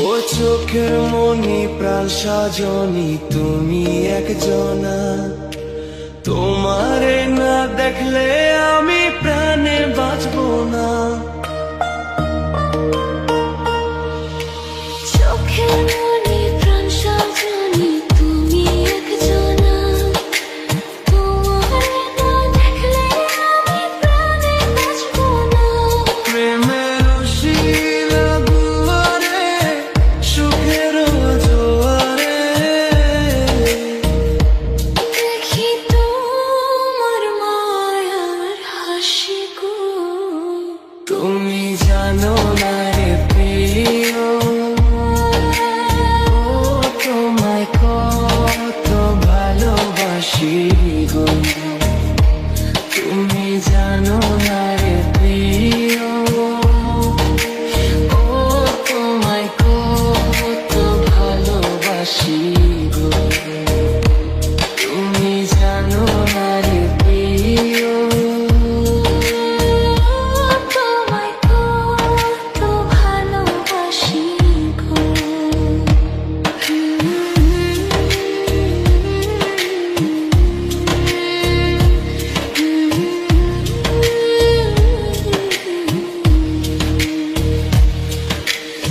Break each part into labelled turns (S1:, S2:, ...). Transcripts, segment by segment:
S1: ও চোখের মনি প্রাণ সাজনি তুমি একজনা, তোমারে না দেখলে আমি প্রাণে বাঁচবো না।
S2: চোখের মনি প্রাণ সাজনি তুমি একজনা, তোমারে না দেখলে আমি প্রাণে বাঁচবো না।
S1: প্রেমের শিলা দুয়ারে সুখের জোয়ারে
S2: দেখি তোমার মায়ার হাসি গো।
S1: তুমি জানো না রে প্রিয়, তোমায় কত ভালোবাসি গো। তুমি জানো না রে প্রিয়, তোমায় কত ভালোবাসি গো। তুমি জানো না রে প্রিয়,
S2: তোমায় কত ভালোবাসি গো।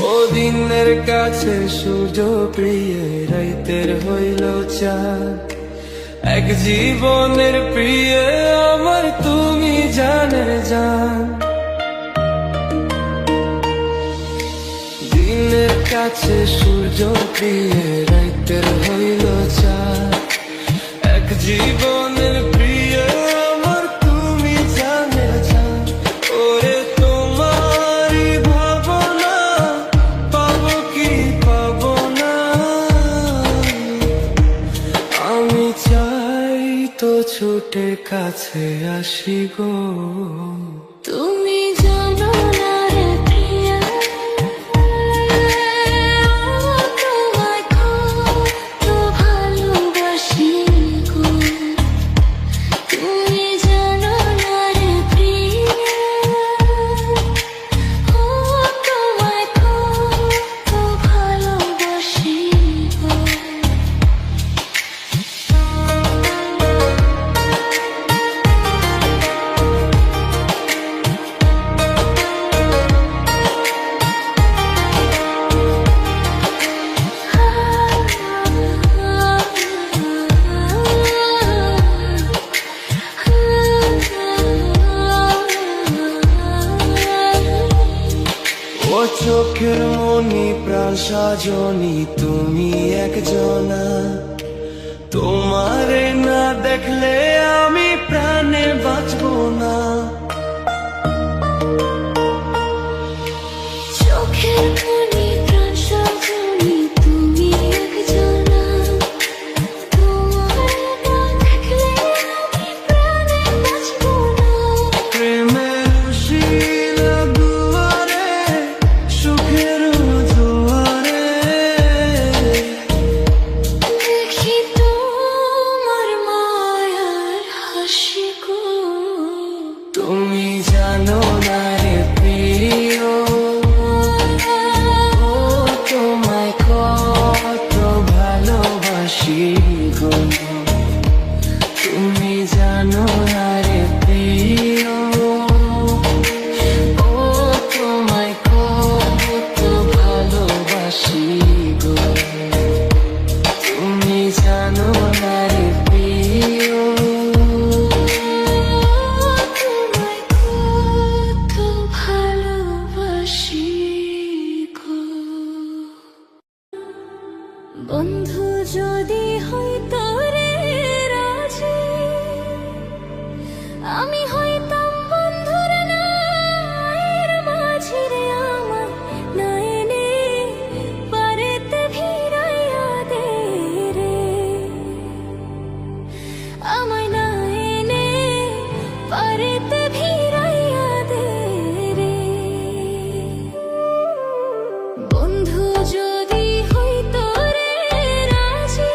S1: ও দিনের কাছে সূর্য প্রিয়, রাইতের হইল চাঁদ। এক জীবনের প্রিয় আমার তুমি জানের জান। দিনের কাছে সূর্য প্রিয়, রাইতের হইল চাঁদ। এক জীবনের প্রিয় আমার তুমি জানের জান। ওরে তোমারই ভাবনা পাবো কি পাবো না, আমি চাই তো ছুটে কাছে আসি গো।
S2: তুমি জানো না রে প্রিয়া, তোমায় কত ভালোবাসি গো। তুমি জানো না রে প্রিয়া, তোমায় কত ভালোবাসি গো।
S1: ও চোখের মনি প্রাণ সাজনি তুমি একজনা, তোমারে না দেখলে আমি প্রাণে বাঁচবো না।
S2: চোখের মনি প্রাণ সাজনি তুমি একজনা, তোমারে না দেখলে আমি প্রাণে বাঁচবো না।
S1: প্রেমের শিলা দুয়ারে সুখের জোয়ারে
S2: দেখি তোমার মায়ার হাসি গো।
S1: তুমি জানো না রে প্রিয়, তোমায় কত ভালোবাসি গো। তুমি জানো না রে প্রিয়, তোমায় কত ভালোবাসি গো। তুমি জানো না রে প্রিয়,
S2: তোমায় কত ভালোবাসি গো। বন্ধু যদি হইতো রে রাজি, আমি হইতাম বন্ধুর নায়ের মাঝি রে। আমার না এনে পারেতে ভিড়াইয়া দে রে, আমায় না এনে পারেতে ভিড়াইয়া দে রে। বন্ধু যদি হইতো রে রাজি,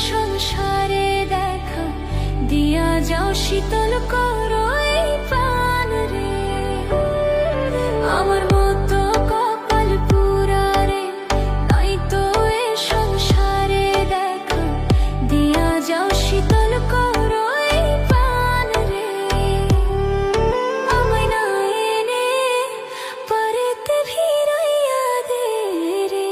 S2: সংসারে দেখা দিয়া যাও, শীতল করো এই প্রাণ রে। আমার মতো কপাল পুরা রে, নাই তো এ সংসারে দেখা দিয়া যাও, শীতল করো এই প্রাণ রে। আমায় না এনে পারেতে ভিড়াইয়া দে রে।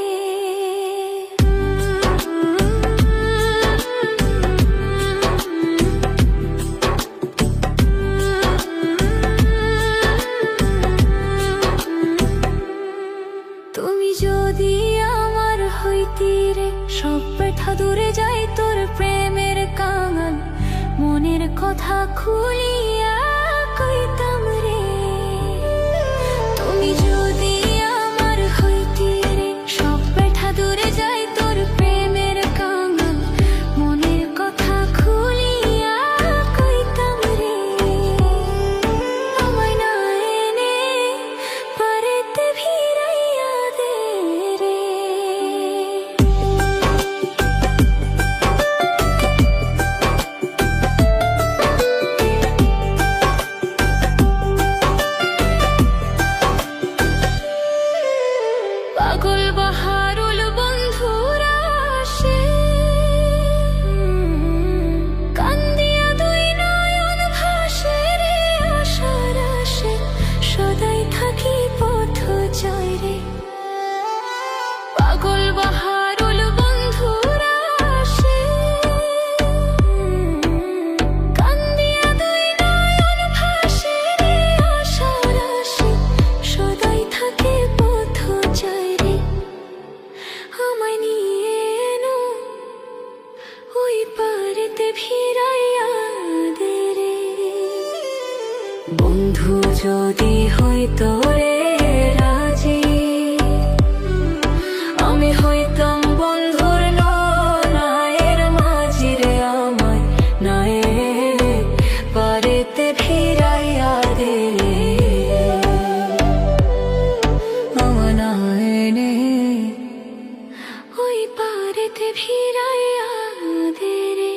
S2: তুমি যদি আমার হইতি রে, সব ব্যথা দূরে যাই তোর প্রেমের কাঙাল, মনের কথা খুলিয়া কইতাম রে। তুমি যদি আমার হইতি রে, সব ব্যথা দূরে যাই তোর প্রেমের কাঙাল, মনের কথা খুলিয়া কইতাম রে। আমায় না এনে পারেতে ভিড়াইয়া দে রে। পাগল বাহারুল বন্ধুরা আসে, কান্দিয়া দুই নয়ন ভাসে রে আশার আসে, সদাই থাকি পথ চাই রে। পাগল বাহারুল বন্ধুরা আসে, কান্দিয়া দুই নয়ন ভাসে রে আশার আসে, সদাই থাকে পথ চাই রে। আমায় নিয়ে এনো ওই পারেতে ভিড়াইয়া দে রে। বন্ধু যদি হইতো রে রাজি, আমি হইতাম বন্ধুর নায়ের মাঝি রে। আমায় নায়ে পারেতে ভিড়াইয়া দে রে। আমায় না এনে ওই পারেতে ভিড়াইয়া দে রে।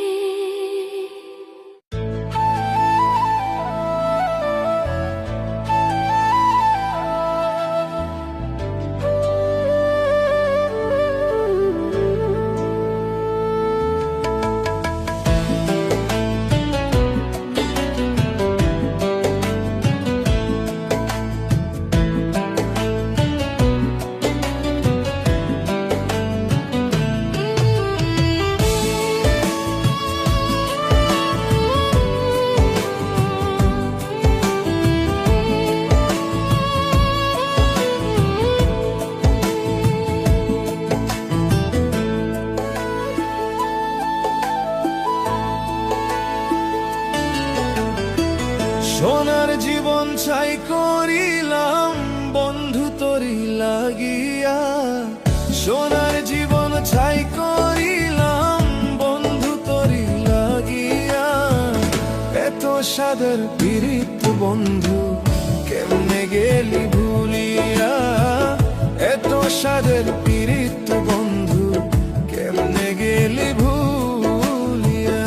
S1: সোনার জীবন ছাই করিলাম বন্ধু তোরি লাগিয়া, সোনার জীবন ছাই করিলাম বন্ধু তোরি লাগিয়া। এত সাদের পীড়িত বন্ধু কেমনে গেলি ভুলিয়া, এত সাদের পীড়িত বন্ধু কেমনে গেলি ভুলিয়া।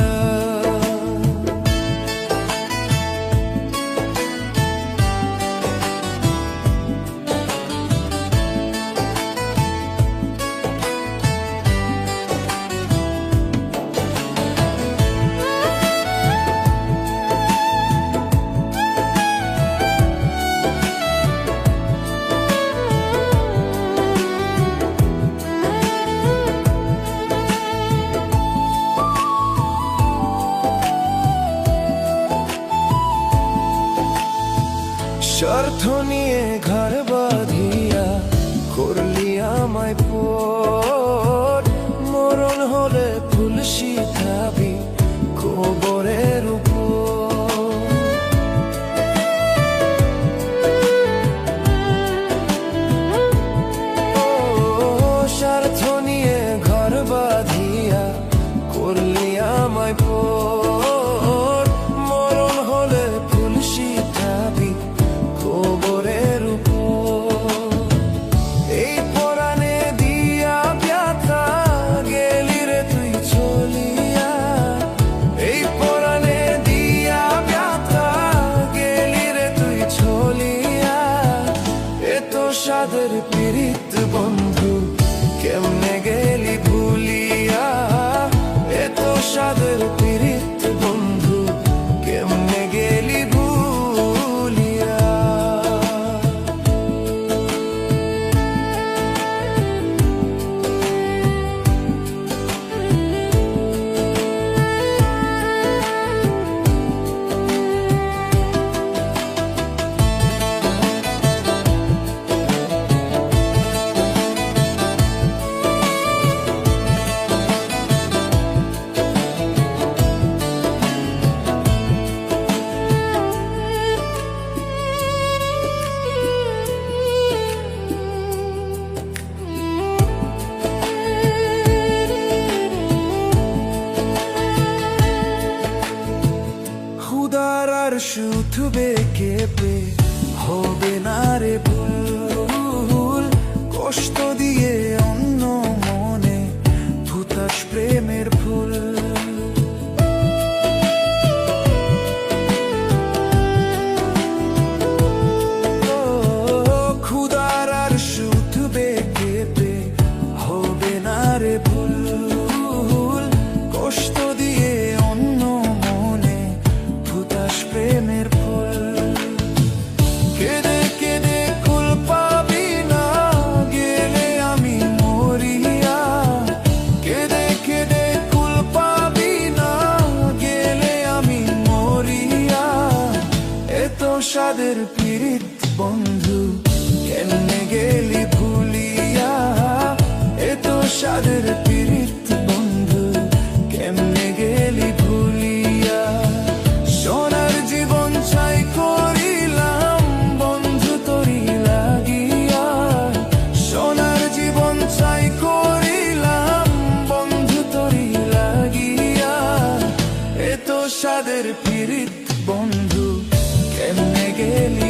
S1: স্বার্থ নিয়ে ঘর বাঁধিয়া করলি আমায় পর, মরণ হলে ফুল শিখাবি কবরের উপর। স্বার্থ নিয়ে ঘর বাঁধিয়া করলি আমায় পর, মরণ হলে ফুল শিখাবি কবরের উপর। এই পরাণে দিয়া ব্যথা গেলি রে তুই চলি সাদের পীড়িত বন্ধু কেমনে গেলি ভুলিয়া। আর শুধবে কেঁপে হবে না রে ভুল, কষ্ট দিয়ে অন্য মনে ভুতাস প্রেমের ফুল। খুদার আর শুধবে কেঁপে হবে না রে ভুল, কষ্ট দিয়ে অন্য মনে ভুতাস প্রেমের ফুল। কেঁদে কেঁদে কুল পাবি না গেলে আমি মরিয়া, কেঁদে কেঁদে কুল পাবি না গেলে আমি মরিয়া। এত সাদের পীড়িত বন্ধু কেমনে গেলি ভুলিয়া, এত সাদের পীড়িত বন্ধু কেমনে গেলি ভুলিয়া। সোনার জীবন চাই করিলাম বন্ধু তোরি লাগিয়া, সোনার জীবন চাই করিলাম বন্ধু তোরি লাগিয়া। এত সাদের পীড়িত বন্ধু কেমনে গেলি